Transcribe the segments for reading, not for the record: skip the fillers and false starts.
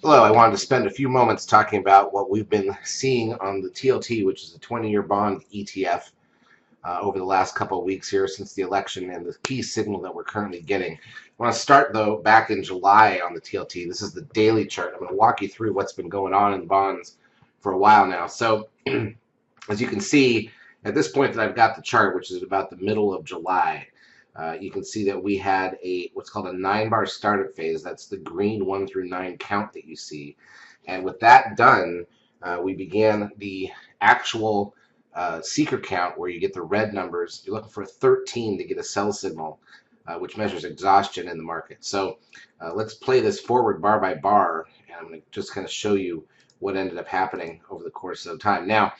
Hello, I wanted to spend a few moments talking about what we've been seeing on the TLT, which is the 20-year bond ETF, over the last couple of weeks here since the election and the key signal that we're currently getting. I want to start, though, back in July on the TLT. This is the daily chart. I'm going to walk you through what's been going on in bonds for a while now. So, as you can see, at this point that I've got the chart, which is about the middle of July, you can see that we had what's called a 9-bar startup phase. That's the green 1 through 9 count that you see. And with that done, we began the actual seeker count where you get the red numbers. You're looking for a 13 to get a sell signal, which measures exhaustion in the market. So let's play this forward bar by bar, and I'm going to just kind of show you what ended up happening over the course of time. Now,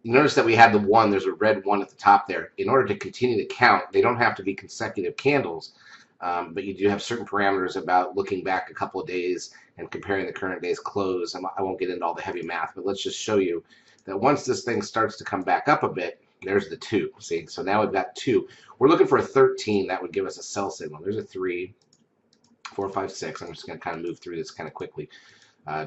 you notice that we had the 1, there's a red 1 at the top there. In order to continue to count, they don't have to be consecutive candles, but you do have certain parameters about looking back a couple of days and comparing the current day's close. I won't get into all the heavy math, but let's just show you that once this thing starts to come back up a bit, there's the 2. See, so now we've got 2. We're looking for a 13. That would give us a sell signal. There's a 3, 4, 5, 6. I'm just going to kind of move through this kind of quickly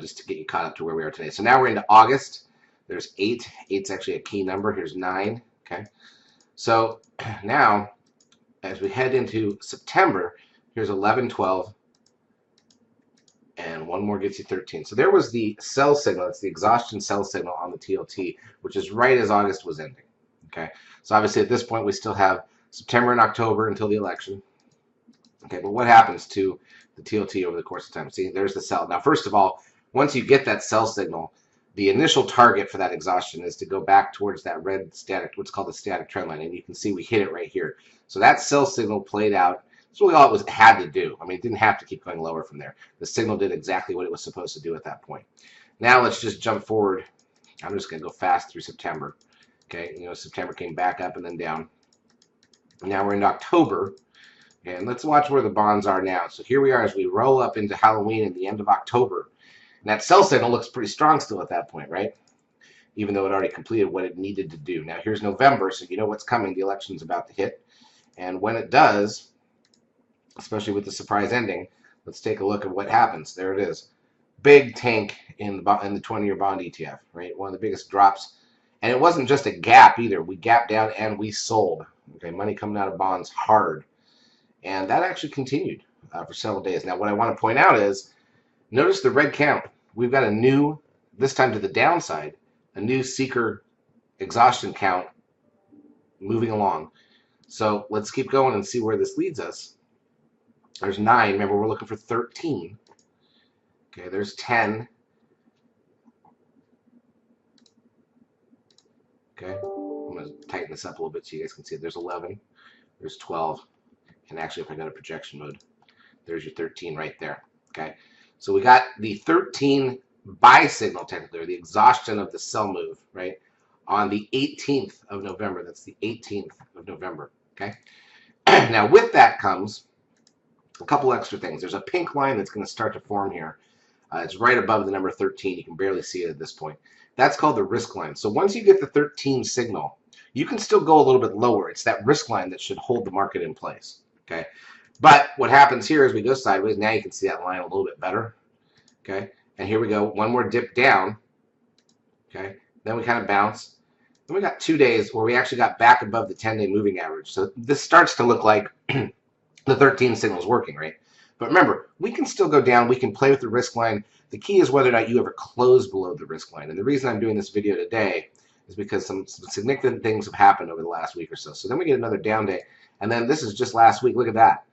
just to get you caught up to where we are today. So now we're into August. There's 8. 8's actually a key number. Here's 9. Okay. So now, as we head into September, here's 11, 12, and one more gets you 13. So there was the sell signal. It's the exhaustion sell signal on the TLT, which is right as August was ending. Okay. So obviously at this point, we still have September and October until the election. Okay. But what happens to the TLT over the course of time? See, there's the sell. Now, first of all, once you get that sell signal, the initial target for that exhaustion is to go back towards that red static, what's called the static trend line. And you can see we hit it right here. So that sell signal played out. That's really all it had to do. I mean, it didn't have to keep going lower from there. The signal did exactly what it was supposed to do at that point. Now let's just jump forward. I'm just going to go fast through September. Okay, September came back up and then down. Now we're into October. And let's watch where the bonds are now. So here we are as we roll up into Halloween and the end of October. And that sell signal looks pretty strong still at that point, right? Even though it already completed what it needed to do. Now here's November, so you know what's coming. The election's about to hit. And when it does, especially with the surprise ending, let's take a look at what happens. There it is. Big tank in the 20-year bond ETF, right? One of the biggest drops. And it wasn't just a gap either. We gapped down and we sold. Okay, money coming out of bonds hard. And that actually continued for several days. Now, what I want to point out is, notice the red count. We've got a new, this time to the downside, a new seeker exhaustion count moving along. So let's keep going and see where this leads us. There's 9. Remember, we're looking for 13. Okay, there's 10. Okay, I'm going to tighten this up a little bit so you guys can see it. There's 11. There's 12. And actually, if I go to projection mode, there's your 13 right there. Okay, so we got the 13 buy signal technically, or the exhaustion of the sell move, right, on the 18th of November. That's the 18th of November. Okay, now with that comes a couple extra things. There's a pink line that's going to start to form here. It's right above the number 13. You can barely see it at this point. That's called the risk line. So once you get the 13 signal, you can still go a little bit lower. It's that risk line that should hold the market in place. Okay, but what happens here is we go sideways. Now you can see that line a little bit better. Okay, and here we go. One more dip down. Okay, then we kind of bounce. Then we got 2 days where we actually got back above the 10-day moving average. So this starts to look like the 13 signal is working, right? But remember, we can still go down. We can play with the risk line. The key is whether or not you ever close below the risk line. And the reason I'm doing this video today is because some significant things have happened over the last week or so. So then we get another down day. And then this is just last week. Look at that.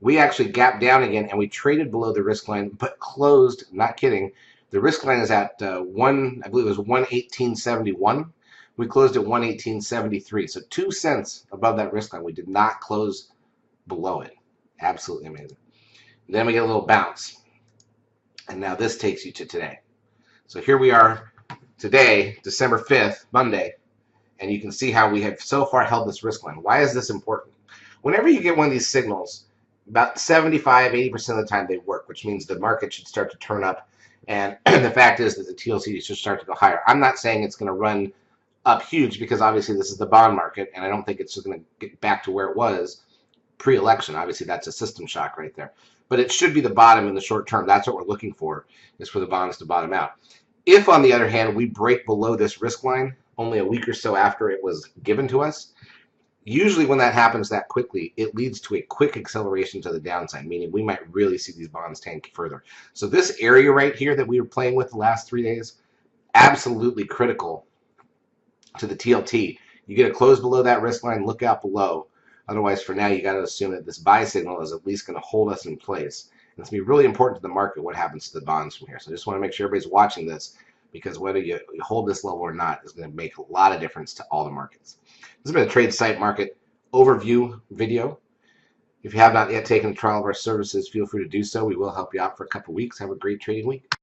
We actually gapped down again, and we traded below the risk line, but closed, not kidding. The risk line is at I believe it was 118.71. We closed at 118.73. So 2 cents above that risk line. We did not close below it. Absolutely amazing. Then we get a little bounce. And now this takes you to today. So here we are today, December 5th, Monday. And you can see how we have so far held this risk line. Why is this important? Whenever you get one of these signals, about 75–80% of the time they work, which means the market should start to turn up. And the fact is that the TLC should start to go higher. I'm not saying it's going to run up huge because obviously this is the bond market, and I don't think it's going to get back to where it was pre-election. Obviously, that's a system shock right there. but it should be the bottom in the short term. That's what we're looking for, is for the bonds to bottom out. If, on the other hand, we break below this risk line only a week or so after it was given to us, usually when that happens that quickly, it leads to a quick acceleration to the downside, meaning we might really see these bonds tank further. So this area right here that we were playing with the last 3 days, absolutely critical to the TLT. You get a close below that risk line, look out below. Otherwise, for now, you got to assume that this buy signal is at least going to hold us in place. And it's going to be really important to the market what happens to the bonds from here. So I just want to make sure everybody's watching this, because whether you hold this level or not is going to make a lot of difference to all the markets. This has been a Trade Site Market overview video. If you have not yet taken a trial of our services, feel free to do so. We will help you out for a couple weeks. Have a great trading week.